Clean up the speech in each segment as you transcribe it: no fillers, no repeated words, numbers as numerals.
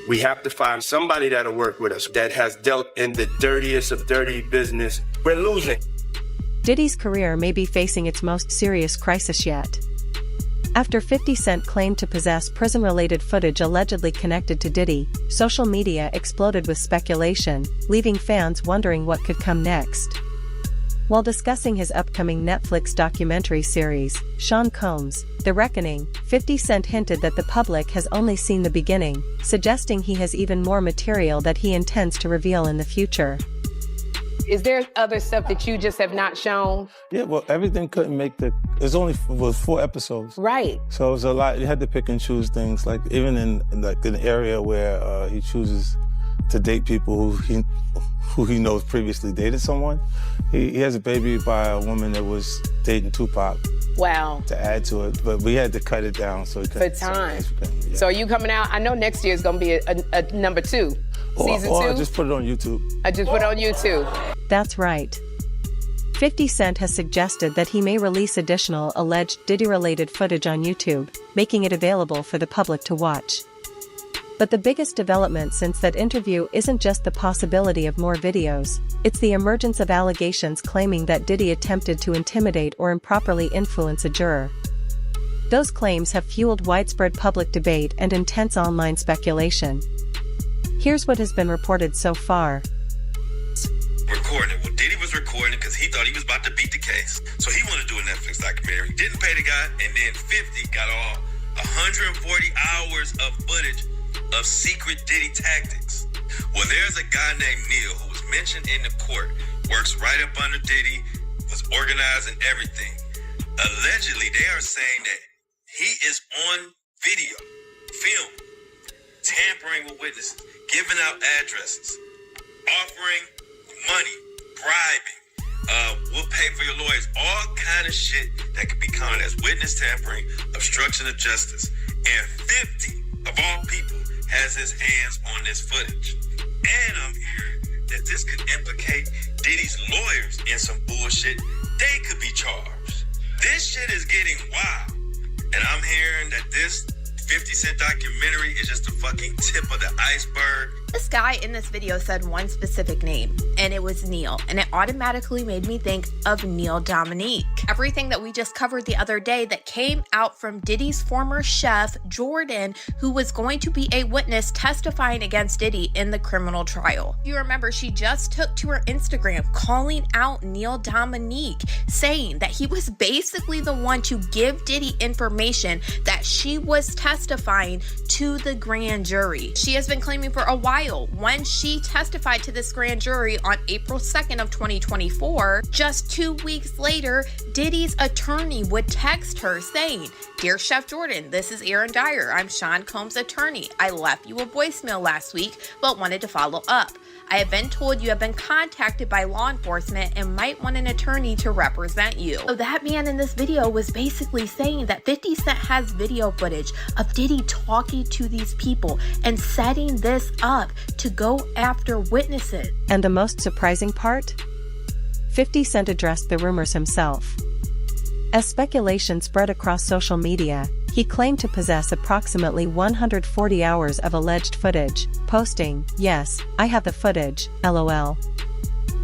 We have to find somebody that'll work with us that has dealt in the dirtiest of dirty business. We're losing. Diddy's career may be facing its most serious crisis yet. After 50 Cent claimed to possess prison-related footage allegedly connected to Diddy, social media exploded with speculation, leaving fans wondering what could come next. While discussing his upcoming Netflix documentary series, Sean Combs, The Reckoning, 50 Cent hinted that the public has only seen the beginning, suggesting he has even more material that he intends to reveal in the future. Is there other stuff that you just have not shown? Yeah, well, everything couldn't make was 4 episodes. Right. So it was a lot. You had to pick and choose things. Like even in an area where he chooses to date people who he knows previously dated someone. He has a baby by a woman that was dating Tupac. Wow. To add to it, but we had to cut it down so he could. For time. Yeah. So are you coming out? I know next year is going to be a number 2. Season 2? I just put it on YouTube. I just put it on YouTube. That's right. 50 Cent has suggested that he may release additional alleged Diddy-related footage on YouTube, making it available for the public to watch. But the biggest development since that interview isn't just the possibility of more videos, it's the emergence of allegations claiming that Diddy attempted to intimidate or improperly influence a juror. Those claims have fueled widespread public debate and intense online speculation. Here's what has been reported so far. Recording it. Well, Diddy was recording it because he thought he was about to beat the case. So he wanted to do a Netflix documentary. Didn't pay the guy, and then 50 got all 140 hours of footage of secret Diddy tactics. Well, there's a guy named Neil who was mentioned in the court, works right up under Diddy, was organizing everything. Allegedly, they are saying that he is on video, film, tampering with witnesses, giving out addresses, offering money, bribing, we'll pay for your lawyers, all kind of shit that could be counted as witness tampering, obstruction of justice. And 50 of all people has his hands on this footage. And I'm hearing that this could implicate Diddy's lawyers in some bullshit. They could be charged. This shit is getting wild. And I'm hearing that this 50 Cent documentary is just the fucking tip of the iceberg. This guy in this video said one specific name, and it was Neil, and it automatically made me think of Neil Dominique. Everything that we just covered the other day that came out from Diddy's former chef, Jordan, who was going to be a witness testifying against Diddy in the criminal trial. You remember, she just took to her Instagram calling out Neil Dominique, saying that he was basically the one to give Diddy information that she was testifying to the grand jury. She has been claiming for a while, when she testified to this grand jury on April 2nd of 2024, just 2 weeks later, Diddy's attorney would text her saying, "Dear Chef Jordan, this is Aaron Dyer. I'm Sean Combs' attorney. I left you a voicemail last week, but wanted to follow up. I have been told you have been contacted by law enforcement and might want an attorney to represent you." So that man in this video was basically saying that 50 Cent has video footage of Diddy talking to these people and setting this up to go after witnesses. And the most surprising part? 50 Cent addressed the rumors himself. As speculation spread across social media, he claimed to possess approximately 140 hours of alleged footage, posting, "Yes, I have the footage, LOL."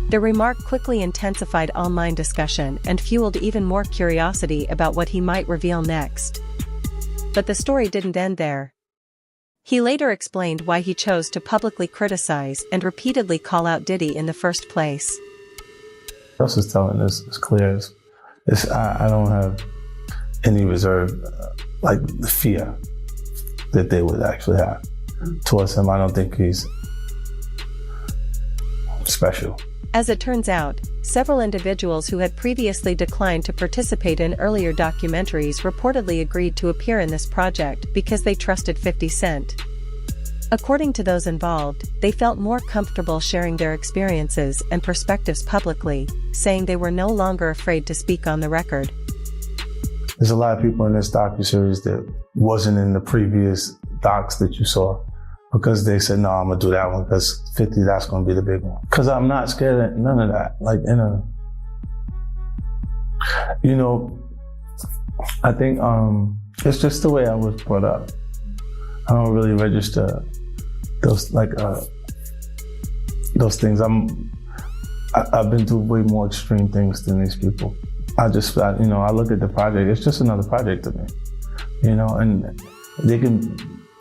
The remark quickly intensified online discussion and fueled even more curiosity about what he might reveal next. But the story didn't end there. He later explained why he chose to publicly criticize and repeatedly call out Diddy in the first place. Else is telling us it's clear. I don't have any reserve, like the fear that they would actually have towards him. I don't think he's special. As it turns out, several individuals who had previously declined to participate in earlier documentaries reportedly agreed to appear in this project because they trusted 50 Cent. According to those involved, they felt more comfortable sharing their experiences and perspectives publicly, saying they were no longer afraid to speak on the record. There's a lot of people in this docuseries that wasn't in the previous docs that you saw because they said, no, I'm gonna do that one because 50, that's gonna be the big one. Because I'm not scared of none of that. Like, I think it's just the way I was brought up. I don't really register those things. I've been through way more extreme things than these people. I look at the project, it's just another project to me, and they can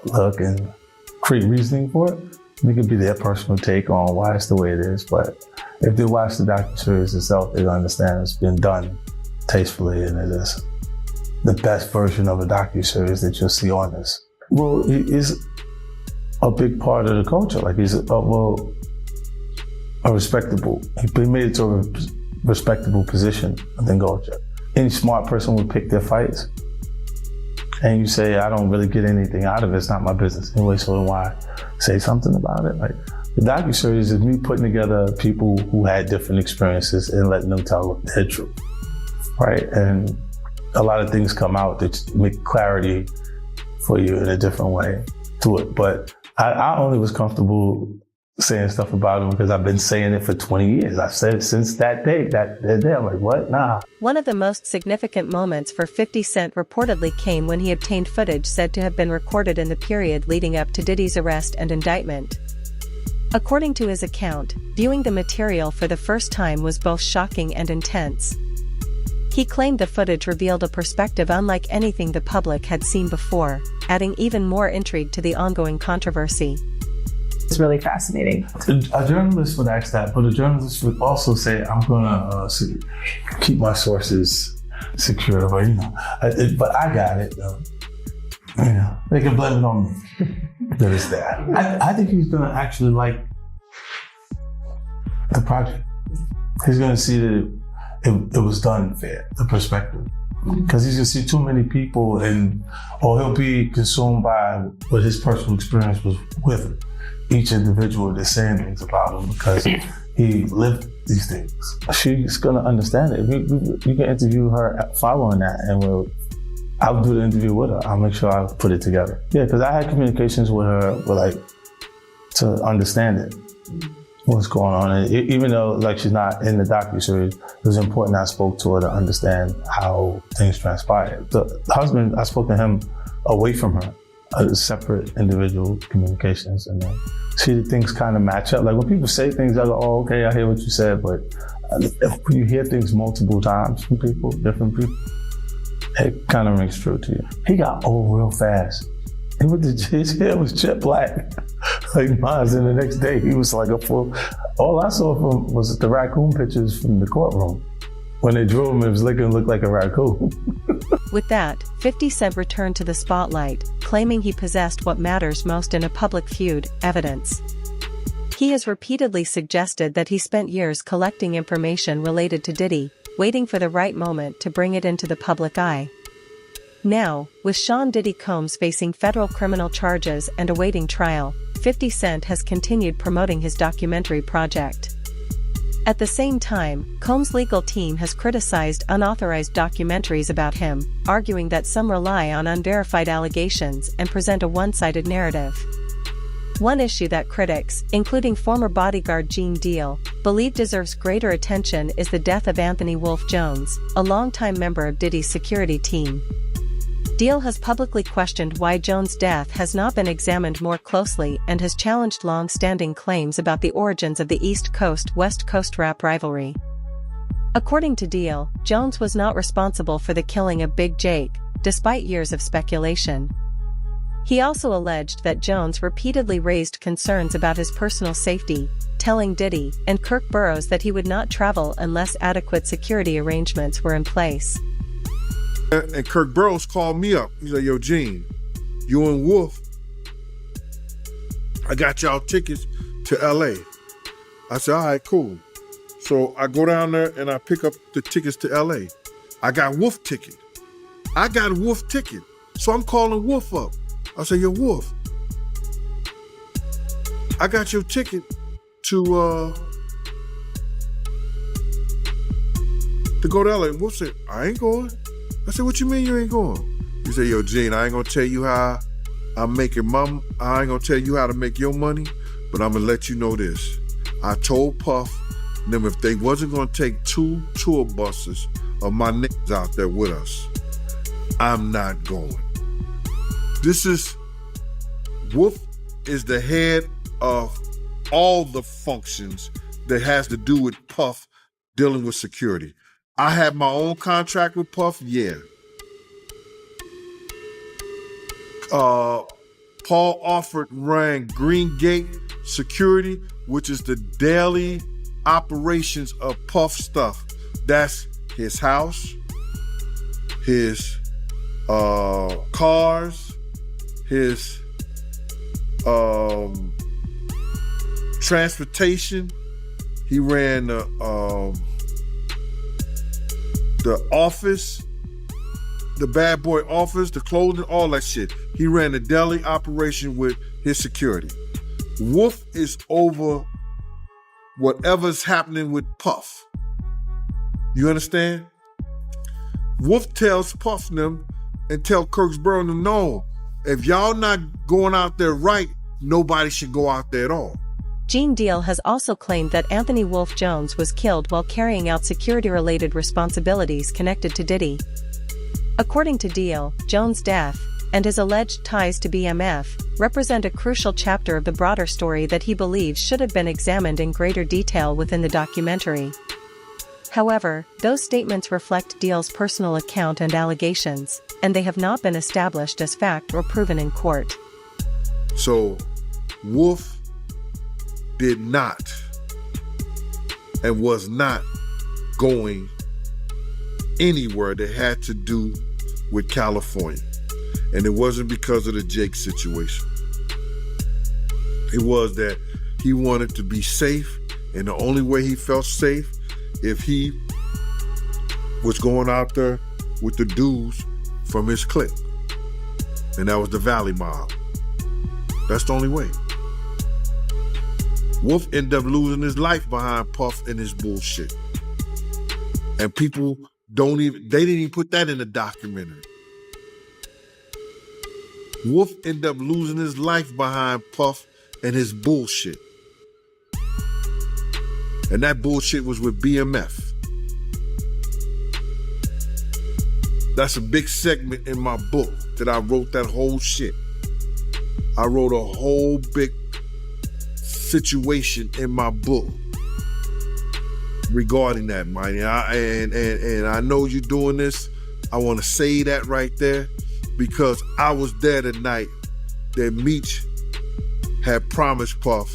look and create reasoning for it. It could be their personal take on why it's the way it is, but if they watch the docuseries itself, they'll understand it's been done tastefully and it is the best version of a docuseries that you'll see on this. Well, he's a big part of the culture. Like he's a respectable, he made it to a respectable position within culture. Any smart person would pick their fights. And you say, I don't really get anything out of it, it's not my business anyway, so then why say something about it? Like, the docuseries is me putting together people who had different experiences and letting them tell their truth, right? And a lot of things come out that make clarity for you in a different way to it. But I only was comfortable saying stuff about him because I've been saying it for 20 years. I've said it since that day. I'm like, what? Nah. One of the most significant moments for 50 Cent reportedly came when he obtained footage said to have been recorded in the period leading up to Diddy's arrest and indictment. According to his account, viewing the material for the first time was both shocking and intense. He claimed the footage revealed a perspective unlike anything the public had seen before, adding even more intrigue to the ongoing controversy. It's really fascinating. A journalist would ask that, but a journalist would also say, I'm gonna keep my sources secure, but but I got it, though. They can blame it on me. That is that. I think he's gonna actually like the project. He's gonna see that it was done fair, the perspective. Because he's gonna see too many people or he'll be consumed by what his personal experience was with each individual that's saying things about him because he lived these things. She's gonna understand it. You can interview her following that and I'll do the interview with her. I'll make sure I put it together. Yeah, because I had communications with her to understand it, what's going on. And even though she's not in the docuseries, it was important I spoke to her to understand how things transpired. The husband, I spoke to him away from her. Separate individual communications, and then see the things kind of match up. Like when people say things, I go, "Oh, okay, I hear what you said," but when you hear things multiple times from people, different people, it kind of rings true to you. He got old real fast. His hair was jet black, like mine. And the next day, he was like a full. All I saw from was the raccoon pictures from the courtroom. When they drew him, it was looked like a raccoon. With that, 50 Cent returned to the spotlight, claiming he possessed what matters most in a public feud, evidence. He has repeatedly suggested that he spent years collecting information related to Diddy, waiting for the right moment to bring it into the public eye. Now, with Sean Diddy Combs facing federal criminal charges and awaiting trial, 50 Cent has continued promoting his documentary project. At the same time, Combs' legal team has criticized unauthorized documentaries about him, arguing that some rely on unverified allegations and present a one-sided narrative. One issue that critics, including former bodyguard Gene Deal, believe deserves greater attention is the death of Anthony Wolf Jones, a longtime member of Diddy's security team. Deal has publicly questioned why Jones' death has not been examined more closely and has challenged long-standing claims about the origins of the East Coast-West Coast rap rivalry. According to Deal, Jones was not responsible for the killing of Big Jake, despite years of speculation. He also alleged that Jones repeatedly raised concerns about his personal safety, telling Diddy and Kirk Burroughs that he would not travel unless adequate security arrangements were in place. And Kirk Burroughs called me up. He's like, "Yo, Gene, you and Wolf, I got y'all tickets to LA. I said, all right, cool. So I go down there and I pick up the tickets to LA. I got Wolf ticket. So I'm calling Wolf up. I say, yo, Wolf, I got your ticket to go to LA. Wolf said, I ain't going. I said, what you mean you ain't going? He said, yo, Gene, I ain't gonna tell you how I'm making I ain't gonna tell you how to make your money, but I'm gonna let you know this. I told Puff them if they wasn't gonna take 2 tour buses of my niggas out there with us, I'm not going. This is Wolf is the head of all the functions that has to do with Puff dealing with security. I have my own contract with Puff, yeah. Paul Alford ran Green Gate Security, which is the daily operations of Puff stuff. That's his house, his cars, his transportation. He ran the office, the bad boy office, the clothing, all that shit. He ran the deli operation with his security. Wolf is over whatever's happening with Puff. You understand? Wolf tells Puff and them and tell Kirksborough and them, no, if y'all not going out there right, nobody should go out there at all. Gene Deal has also claimed that Anthony Wolf Jones was killed while carrying out security-related responsibilities connected to Diddy. According to Deal, Jones' death, and his alleged ties to BMF, represent a crucial chapter of the broader story that he believes should have been examined in greater detail within the documentary. However, those statements reflect Deal's personal account and allegations, and they have not been established as fact or proven in court. So, Wolf did not and was not going anywhere that had to do with California. And it wasn't because of the Jake situation. It was that he wanted to be safe, and the only way he felt safe if he was going out there with the dudes from his clique. And that was the Valley Mob. That's the only way. Wolf ended up losing his life behind Puff and his bullshit. And people they didn't even put that in the documentary. Wolf ended up losing his life behind Puff and his bullshit. And that bullshit was with BMF. That's a big segment in my book that I wrote that whole shit. I wrote a whole big situation in my book regarding that, Mighty. And I know you're doing this. I want to say that right there because I was there the night that Meech had promised Puff.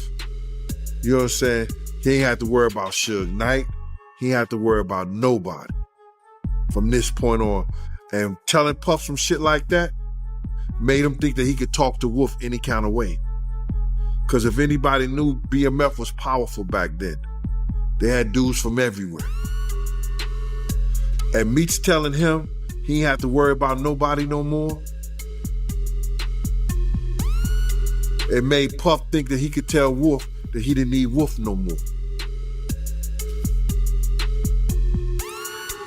You know what I'm saying? He ain't have to worry about Suge Knight. He ain't have to worry about nobody from this point on. And telling Puff some shit like that made him think that he could talk to Wolf any kind of way. Because if anybody knew, BMF was powerful back then. They had dudes from everywhere. And Meech telling him he ain't have to worry about nobody no more. It made Puff think that he could tell Wolf that he didn't need Wolf no more.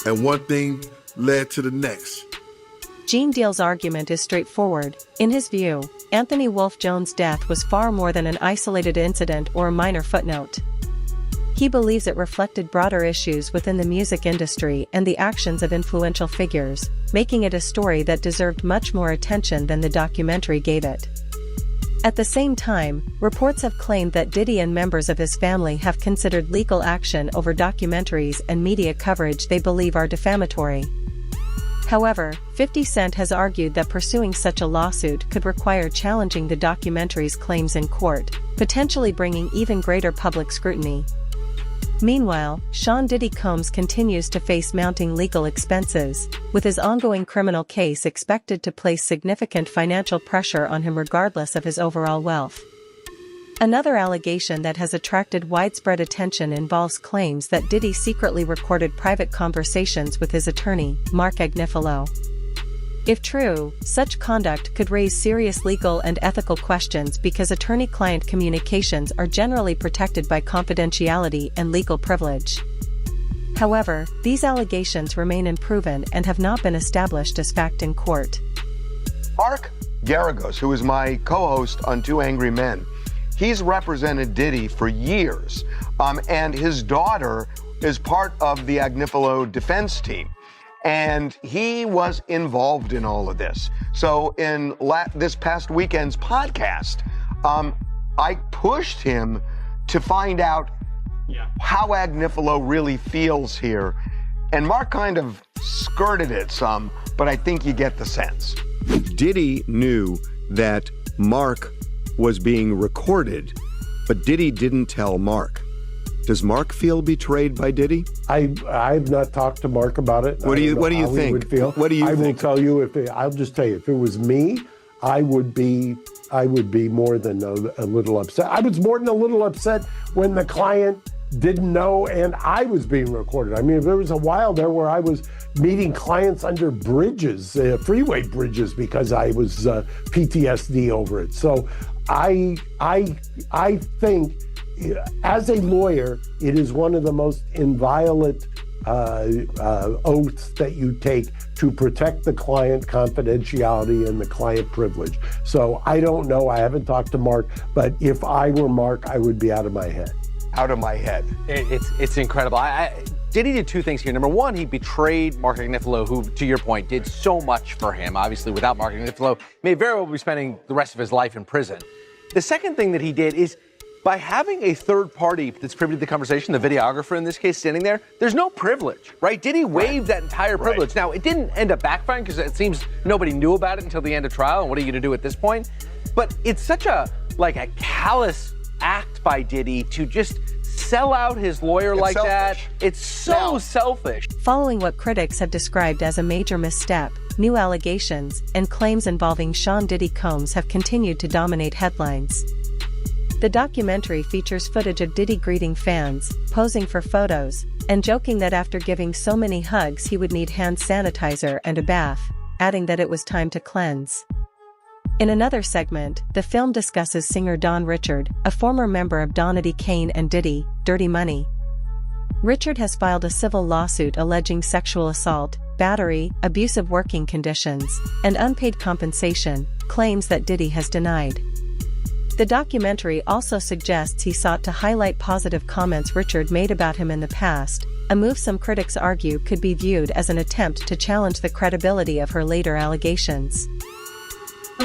And one thing led to the next. Gene Deal's argument is straightforward. In his view, Anthony Wolf Jones' death was far more than an isolated incident or a minor footnote. He believes it reflected broader issues within the music industry and the actions of influential figures, making it a story that deserved much more attention than the documentary gave it. At the same time, reports have claimed that Diddy and members of his family have considered legal action over documentaries and media coverage they believe are defamatory. However, 50 Cent has argued that pursuing such a lawsuit could require challenging the documentary's claims in court, potentially bringing even greater public scrutiny. Meanwhile, Sean Diddy Combs continues to face mounting legal expenses, with his ongoing criminal case expected to place significant financial pressure on him regardless of his overall wealth. Another allegation that has attracted widespread attention involves claims that Diddy secretly recorded private conversations with his attorney, Mark Agnifilo. If true, such conduct could raise serious legal and ethical questions because attorney-client communications are generally protected by confidentiality and legal privilege. However, these allegations remain unproven and have not been established as fact in court. Mark Garagos, who is my co-host on Two Angry Men, he's represented Diddy for years, and his daughter is part of the Agnifilo defense team. And he was involved in all of this. So in this past weekend's podcast, I pushed him to find out how Agnifilo really feels here. And Mark kind of skirted it some, but I think you get the sense. Diddy knew that Mark was being recorded, but Diddy didn't tell Mark. Does Mark feel betrayed by Diddy? I've not talked to Mark about it. What do you think? Would feel. What do you think? I will tell you, I'll just tell you, if it was me, I would be more than a little upset. I was more than a little upset when the client didn't know and I was being recorded. I mean, there was a while there where I was meeting clients under bridges, freeway bridges, because I was PTSD over it. So I think, as a lawyer, it is one of the most inviolate oaths that you take to protect the client confidentiality and the client privilege. So I don't know, I haven't talked to Mark, but if I were Mark, I would be out of my head. Out of my head. It's incredible. Diddy did two things here. Number one, he betrayed Mark Agnifilo, who, to your point, did so much for him. Obviously, without Mark Agnifilo, may very well be spending the rest of his life in prison. The second thing that he did is, by having a third party that's privy to the conversation, the videographer in this case standing there, there's no privilege, right? Diddy waived that entire privilege. Now, it didn't end up backfiring because it seems nobody knew about it until the end of trial, and what are you going to do at this point? But it's such a callous act by Diddy to just sell out his lawyer like selfish. That. It's so selfish. Following what critics have described as a major misstep, new allegations and claims involving Sean Diddy Combs have continued to dominate headlines. The documentary features footage of Diddy greeting fans, posing for photos, and joking that after giving so many hugs he would need hand sanitizer and a bath, adding that it was time to cleanse. In another segment, the film discusses singer Don Richard, a former member of Donity Kane and Diddy, Dirty Money. Richard has filed a civil lawsuit alleging sexual assault, battery, abusive working conditions, and unpaid compensation, claims that Diddy has denied. The documentary also suggests he sought to highlight positive comments Richard made about him in the past, a move some critics argue could be viewed as an attempt to challenge the credibility of her later allegations.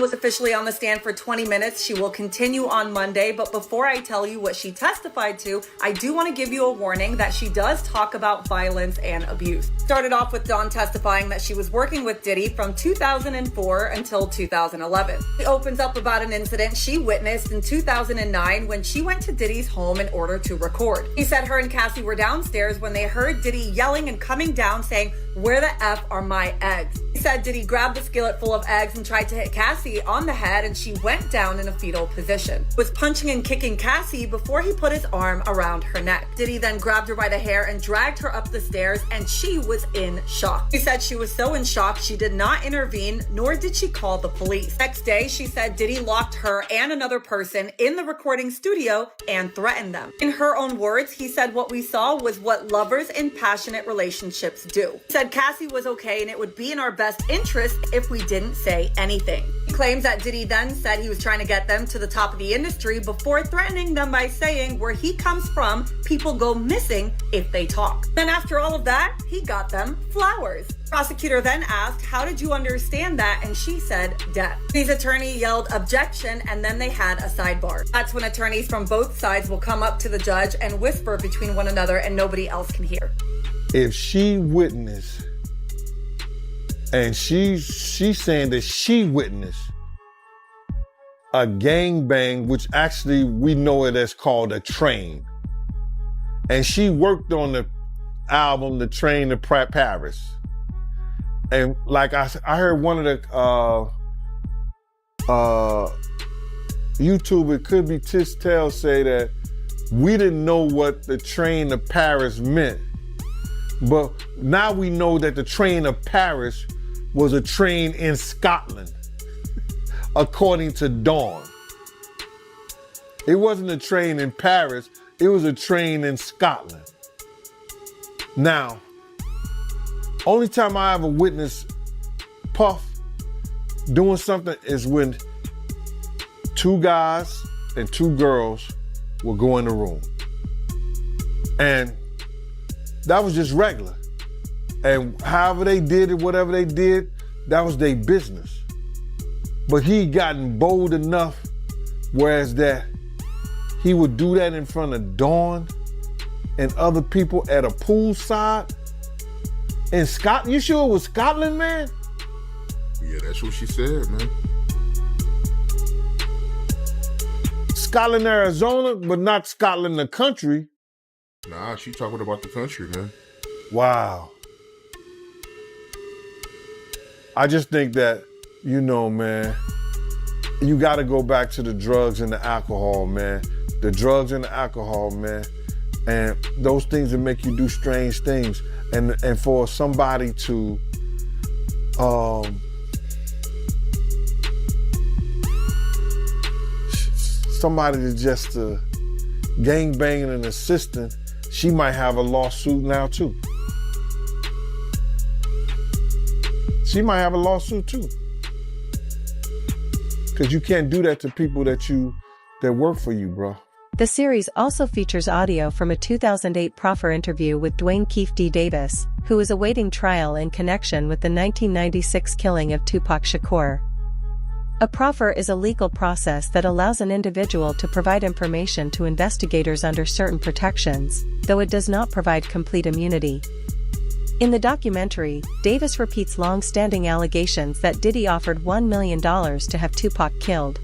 Was officially on the stand for 20 minutes. She will continue on Monday, but before I tell you what she testified to, I do want to give you a warning that she does talk about violence and abuse. Started off with Dawn testifying that she was working with Diddy from 2004 until 2011. She opens up about an incident she witnessed in 2009 when she went to Diddy's home in order to record. She said her and Cassie were downstairs when they heard Diddy yelling and coming down saying, "Where the F are my eggs?" She said Diddy grabbed the skillet full of eggs and tried to hit Cassie on the head, and she went down in a fetal position. Was punching and kicking Cassie before he put his arm around her neck. Diddy then grabbed her by the hair and dragged her up the stairs, and she was in shock. She said she was so in shock she did not intervene, nor did she call the police. Next day, she said Diddy locked her and another person in the recording studio and threatened them. In her own words, he said what we saw was what lovers in passionate relationships do. He said Cassie was okay and it would be in our best interest if we didn't say anything. He claims that Diddy then said he was trying to get them to the top of the industry before threatening them by saying where he comes from, people go missing if they talk. Then after all of that, he got them flowers. Prosecutor then asked, "How did you understand that?" And she said, "Death." His attorney yelled objection, and then they had a sidebar. That's when attorneys from both sides will come up to the judge and whisper between one another and nobody else can hear. If she witnessed, and she's saying that she witnessed a gangbang, which actually we know it as called a train. And she worked on the album, The Train to Paris. And like I heard one of the YouTube, it could be Tistel, say that we didn't know what the train to Paris meant. But now we know that the train to Paris was a train in Scotland, according to Dawn. It wasn't a train in Paris, it was a train in Scotland. Now, only time I ever witnessed Puff doing something is when two guys and two girls will go in the room. And that was just regular. And however they did it, whatever they did, that was their business. But he gotten bold enough Whereas that he would do that in front of Dawn and other people at a poolside in Scotland. You sure it was Scotland, man? Yeah, that's what she said, man. Scotland, Arizona, but not Scotland, the country. Nah, she talking about the country, man. Wow. I just think that, you know, man, you got to go back to the drugs and the alcohol, man. The drugs and the alcohol, man. And those things that make you do strange things. And for somebody to just gang banging an assistant, she might have a lawsuit now too. She might have a lawsuit too. Because you can't do that to people that work for you, bro. The series also features audio from a 2008 proffer interview with Dwayne Keefe D. Davis, who is awaiting trial in connection with the 1996 killing of Tupac Shakur. A proffer is a legal process that allows an individual to provide information to investigators under certain protections, though it does not provide complete immunity. In the documentary, Davis repeats long-standing allegations that Diddy offered $1 million to have Tupac killed.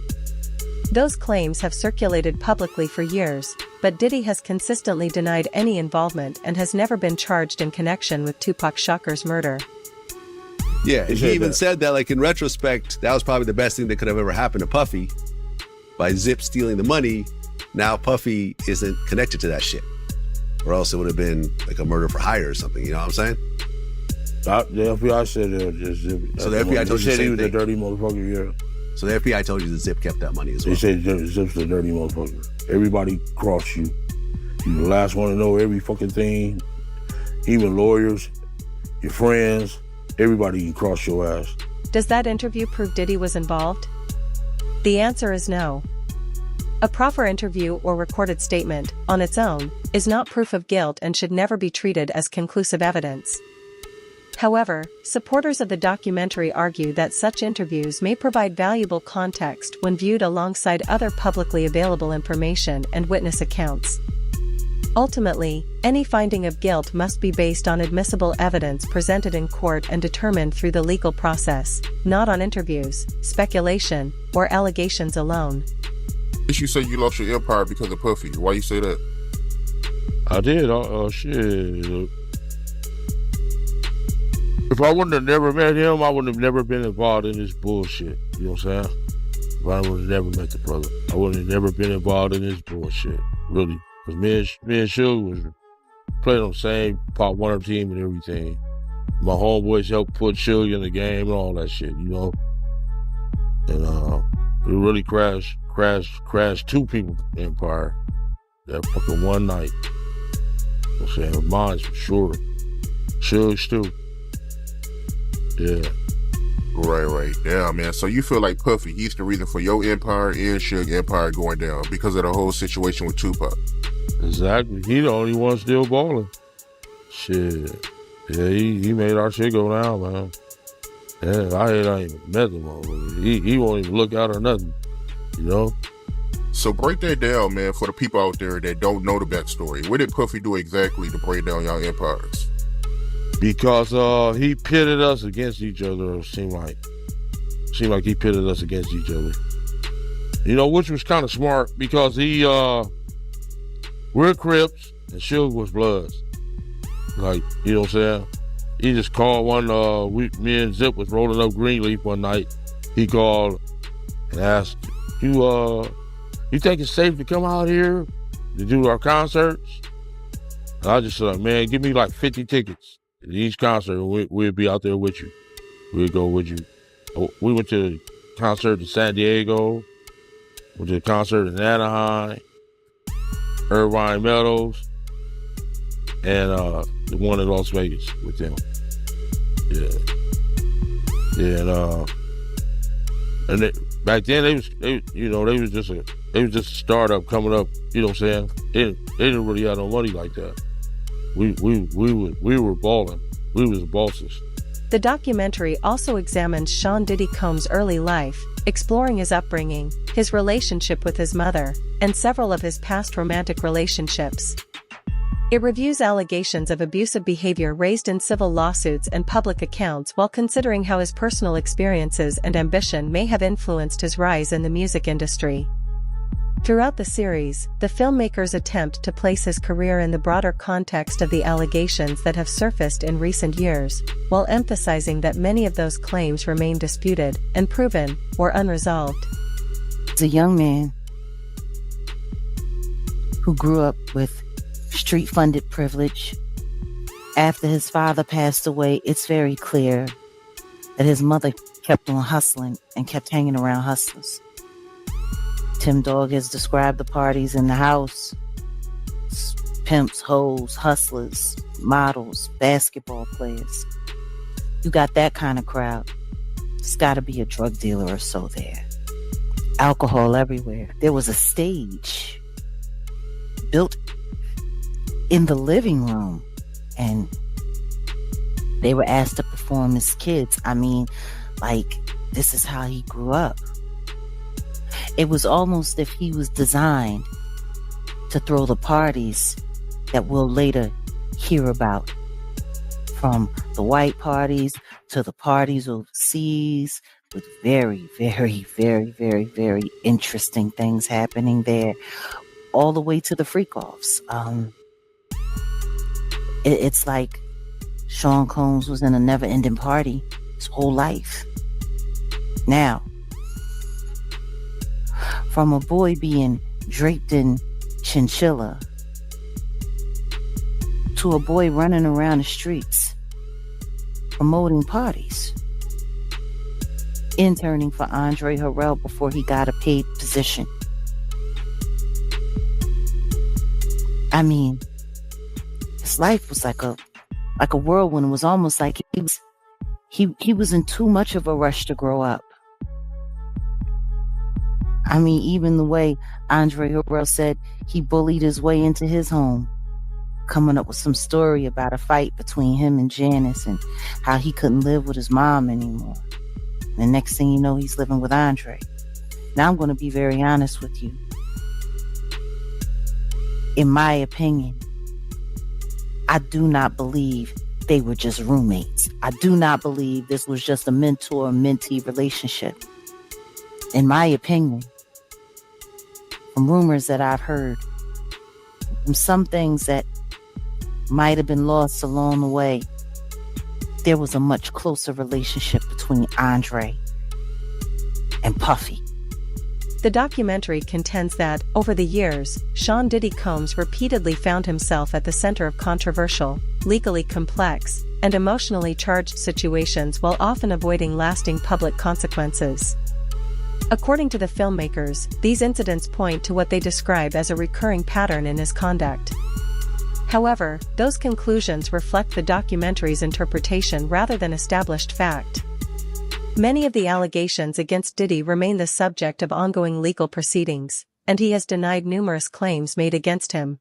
Those claims have circulated publicly for years, but Diddy has consistently denied any involvement and has never been charged in connection with Tupac Shakur's murder. Yeah, and he even said that, like, in retrospect, that was probably the best thing that could have ever happened to Puffy. By Zip stealing the money, now Puffy isn't connected to that shit. Or else it would have been like a murder for hire or something, you know what I'm saying? The FBI said Zip. So the FBI told you the same he was thing. a dirty motherfucker, yeah. So the FBI told you that Zip kept that money as well. They said Zip's a dirty motherfucker. Everybody crossed you. You're the last one to know every fucking thing. Even lawyers, your friends, everybody can cross your ass. Does that interview prove Diddy was involved? The answer is no. A proffer interview or recorded statement, on its own, is not proof of guilt and should never be treated as conclusive evidence. However, supporters of the documentary argue that such interviews may provide valuable context when viewed alongside other publicly available information and witness accounts. Ultimately, any finding of guilt must be based on admissible evidence presented in court and determined through the legal process, not on interviews, speculation, or allegations alone. You say you lost your empire because of Puffy. Why you say that? I did. Shit. If I wouldn't have never met him, I wouldn't have never been involved in this bullshit. You know what I'm saying? If I would have never met the brother, I would have never been involved in this bullshit. Really. Because me and Suge was playing on the same Pop Warner team and everything. My homeboys helped put Suge in the game and all that shit, you know? And it really crashed 2 people's empire that fucking one night. You know what I'm saying? Mine's for sure. Suge's too. Yeah. Right. Damn, man. So you feel like Puffy, he's the reason for your empire and Suge empire going down because of the whole situation with Tupac. Exactly. He the only one still balling. Shit. Yeah, he made our shit go down, man. Yeah, I ain't even met him over. He won't even look out or nothing. You know? So break that down, man, for the people out there that don't know the backstory. What did Puffy do exactly to break down y'all empires? Because he pitted us against each other, it seemed like he pitted us against each other. You know, which was kind of smart because we're Crips and Suge was Bloods. Like, you know what I'm saying? He just called me and Zip was rolling up Greenleaf one night. He called and asked, you think it's safe to come out here to do our concerts? And I just said, man, give me like 50 tickets to each concert and we'll be out there with you. We'll go with you. We went to the concert in San Diego, went to the concert in Anaheim, Irvine Meadows, and the one in Las Vegas with them. Yeah. And back then they was just a startup coming up. You know what I'm saying? They didn't really have no money like that. We were balling. We was the bosses. The documentary also examines Sean Diddy Combs' early life, exploring his upbringing, his relationship with his mother, and several of his past romantic relationships. It reviews allegations of abusive behavior raised in civil lawsuits and public accounts while considering how his personal experiences and ambition may have influenced his rise in the music industry. Throughout the series, the filmmakers attempt to place his career in the broader context of the allegations that have surfaced in recent years, while emphasizing that many of those claims remain disputed, unproven, or unresolved. As a young man who grew up with street-funded privilege, after his father passed away, it's very clear that his mother kept on hustling and kept hanging around hustlers. Tim Dog has described the parties in the house: pimps, hoes, hustlers, models, basketball players. You got that kind of crowd. There's got to be a drug dealer or so there. Alcohol everywhere. There was a stage built in the living room, and they were asked to perform as kids. I mean, like, this is how he grew up. It was almost as if he was designed to throw the parties that we'll later hear about. From the white parties to the parties overseas, with very, very, very, very, very interesting things happening there, all the way to the freak-offs. It's like Sean Combs was in a never-ending party his whole life. Now, from a boy being draped in chinchilla to a boy running around the streets promoting parties, interning for Andre Harrell before he got a paid position. I mean, his life was like a whirlwind. It was almost like he was in too much of a rush to grow up. I mean, even the way Andre Harrell said he bullied his way into his home, coming up with some story about a fight between him and Janice and how he couldn't live with his mom anymore. And the next thing you know, he's living with Andre. Now, I'm going to be very honest with you. In my opinion, I do not believe they were just roommates. I do not believe this was just a mentor-mentee relationship. In my opinion, from rumors that I've heard, from some things that might have been lost along the way, there was a much closer relationship between Andre and Puffy. The documentary contends that, over the years, Sean Diddy Combs repeatedly found himself at the center of controversial, legally complex, and emotionally charged situations while often avoiding lasting public consequences. According to the filmmakers, these incidents point to what they describe as a recurring pattern in his conduct. However, those conclusions reflect the documentary's interpretation rather than established fact. Many of the allegations against Diddy remain the subject of ongoing legal proceedings, and he has denied numerous claims made against him.